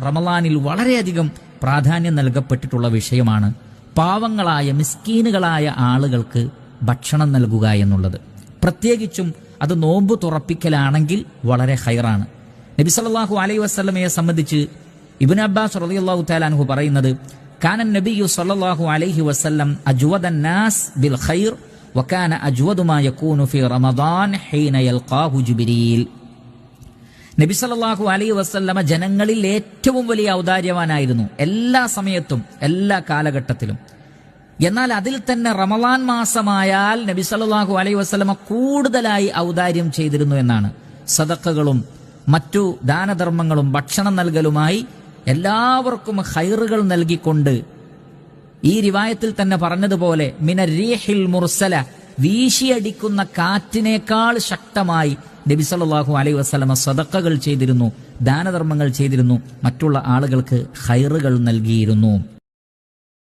റമളാനിൽ വളരെയധികം പ്രാധാന്യം നൽകപ്പെട്ടിട്ടുള്ള വിഷയമാണ് പാവങ്ങളായ മിസ്കീനുകളായ ആളുകൾക്ക് ഭക്ഷണം നൽകുക എന്നുള്ളത്. പ്രത്യേകിച്ചും അത് നോമ്പ് തുറപ്പിക്കലാണെങ്കിൽ വളരെ ഹൈറാണ്. നബി സല്ലല്ലാഹു അലൈഹി വസല്ലമയെ സംബന്ധിച്ച് ഇബ്നു അബ്ബാസ് റളിയല്ലാഹു തആല അൻഹു പറയുന്നത്, കാന നബിയു സല്ലല്ലാഹു അലൈഹി വസല്ലം അജ്വദൻ നാസ് ബിൽ ഖൈർ വകാന അജ്വദു മാ യകൂനു ഫി റമദാൻ ഹീന യൽഖാഹു ജിബ്രീൽ. നബി സല്ലല്ലാഹു അലൈഹി വസല്ലമ ജനങ്ങളിൽ ഏറ്റവും വലിയ ഔദാര്യവാനായിരുന്നു, എല്ലാ സമയത്തും എല്ലാ കാലഘട്ടത്തിലും. എന്നാൽ അതിൽ തന്നെ റമളാൻ മാസമായാൽ നബി സല്ലല്ലാഹു അലൈഹി വസല്ലമ കൂടുതലായി ഔദാര്യം ചെയ്തിരുന്നു എന്നാണ്. സദഖകളും മറ്റു ദാനധർമ്മങ്ങളും ഭക്ഷണം നൽകലുമായി എല്ലാവർക്കും ഖൈറുകൾ നൽകിക്കൊണ്ട്, ഈ റിവായത്തിൽ തന്നെ പറഞ്ഞതുപോലെ മിനർരീഹിൽ മുർസല, വീശിയടിക്കുന്ന കാറ്റിനേക്കാൾ ശക്തമായി നബി സല്ലല്ലാഹു അലൈഹി വസല്ലമ സദഖകൾ ചെയ്തിരുന്നു, ദാനധർമ്മങ്ങൾ ചെയ്തിരുന്നു, മറ്റുള്ള ആളുകൾക്ക് ഖൈറുകൾ നൽകിയിരുന്നു.